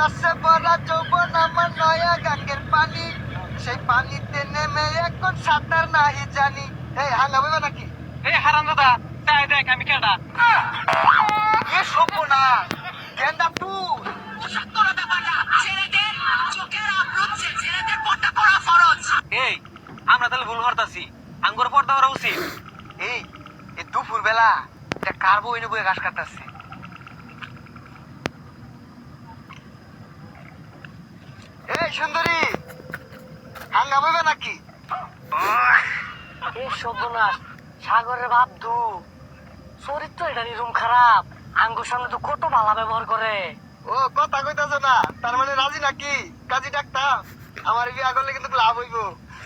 রসে ভরা যৌবন আমার নয়া গাঙ্গের পানি, সেই পানিতে নেমে এখন সাঁতার নাহি জানি। এই হাঙ্গা বইবা নাকি? এই হারাম দাদা, তাই দেখ আমি কেডা। এ সভ্য না গেন্দা তুই। এই আমরা তাহলে ভুল হরতাছি, আঙ্গুর পর্দা করা উচিত। এই দুপুর বেলা এটা কার বই বয়ে ঘাস কাটতেছে? এই সুন্দরী, হাঙ্গা বইবে নাকি? এই সর্বনাশ, সাগরের বাবদু চরিত্র এটা নিরুম খারাপ। আঙ্গুর সামনে তো কত ভালো ব্যবহার করে। ও কথা কইতাছ না, তার মানে রাজি নাকি? কাজী ডাক্তার আমার বিয়া করলে কিন্তু লাভ হইব।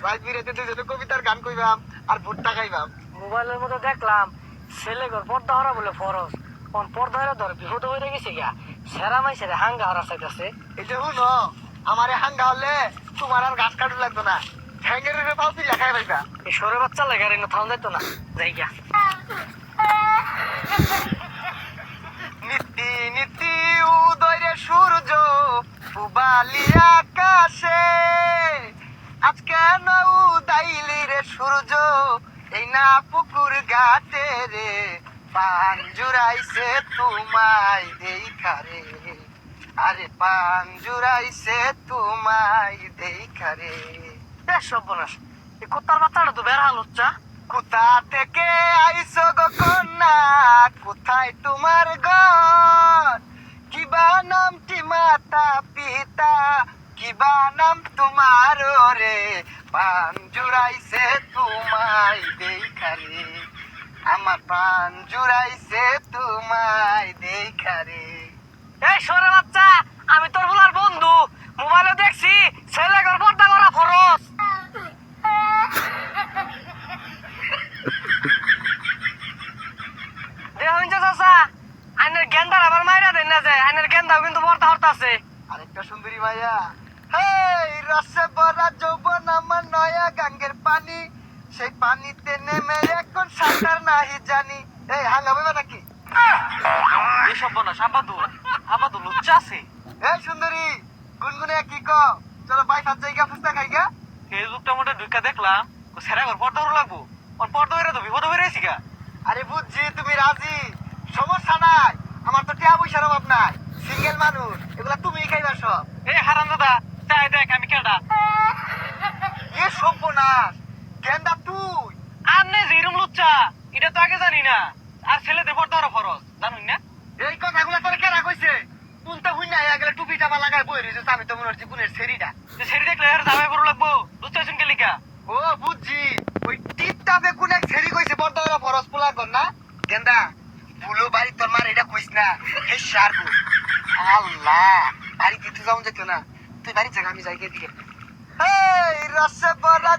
রাত বিরেতে দুজনে কবিতার গান কইবাম আর ভুট্টা খাইবাম। মোবাইলের মধ্যে দেখলাম ছেলে ঘর পর্দা হরা বলে ফরজ, কোন পর্দা হরা ধর বিপদ হয়ে গেছে গা। সেরা মাই সেরা হাঙ্গা হরা চাইতেছে। এটা শুনো, আমার হাঙ্গা হলে তোমার আর গাছ কাটু লাগতো না, ঠ্যাঙ্গের রূপে পাউতি লেখাই পাইবা। এই সরে বাচ্চা লাগে আর থাম যাইতো না, যাই গা। নীতি নীতি উদয়ের সূর্য পুবালি আকাশে, আজকে উদাইলি রে সূর্য এই না পুকুর ঘাটে রে, পান জুড়াইছে তোমায় দেখারে, আরে পান জুড়াইছে তোমায় দেখারে। বেশ সর্বনাশ, এই কুত্তার বাচ্চাটা তো বের হাল হচ্ছা। কোথা থেকে আইসো গো কন্যা, কোথায় তোমার ঘর, কিবা নামটি মাতা পিতা, কিবা নাম তোমার রে, পান জুড়াইছে তোমায় দেখারে, আমার পান জুড়াইছে তোমায় দেখারে। এই সরে বাচ্চা, আমি তোর বলার বন্ধু, মোবাইলে দেখছি ছেলে ঘর পর্দা করা ফরজ। আইনের গেন্দার আবার মাইরা দেন না যায়, আইনের গেন্দাও কিন্তু পর্দা হরতাছে। আরেকটা সুন্দরী ভাইয়া, হেই রসে ভরা যৌবন আমার নয়া গাঙ্গের পানি, সেই পানিতে নেমে এখন সাঁতার নাহি জানি। এই হাঙ্গা বইবা নাকি? এই সর্বনাশ, আবাদু লুচ্চা আছে। এই সুন্দরী, গুনগুনে কি ক? চলো বাই ফাত জায়গা ফুচকা খাইগা। ফেসবুকটা মোটে ঢুকা দেখলাম ও সেরা ঘর পর্দা হরা লাগবো, ওর পর্দা হইরা তো বিপদ হয়ে রয়েছি গা। আরে বুঝছি তুমি রাজি, সমস্যা নাই, আমার তো টিয়া পয়সার অভাব নাই, সিঙ্গেল মানুষ, এগুলা তুমি খাইবা সব। এই হারাম দাদা, তাই দেখ আমি কেডা। এ সর্বনাশ গেন্দা তুই। আন্নে যেরম লুচ্চা এটা তো আগে জানি না, আর ছেলেদের পর্দা হরা ফরজ জানুন না। এই কথাগুলো তোর কেনা কইছে? কোনটা হুই না গেলে টুপি টাপা লাগায় বই রয়েছে, আমি তো মনে হচ্ছে গুণের সেরিটা। সেরি দেখলে আর জামাই বড় লাগবো, লুচ্চা শুনকে লিখা। ও বুঝছি, ওই টিপটাপে কোন এক ছেড়ি কইছে পর্দা ফরজ পোলা কর না। গেন্দা ভুলো বাড়ি তোর মার এটা কইস না, হে সারবো। আল্লাহ, বাড়ি দিতে যাও যেত না, তুই বাড়ি জায়গা আমি যাই দিকে। এই রসে ভরা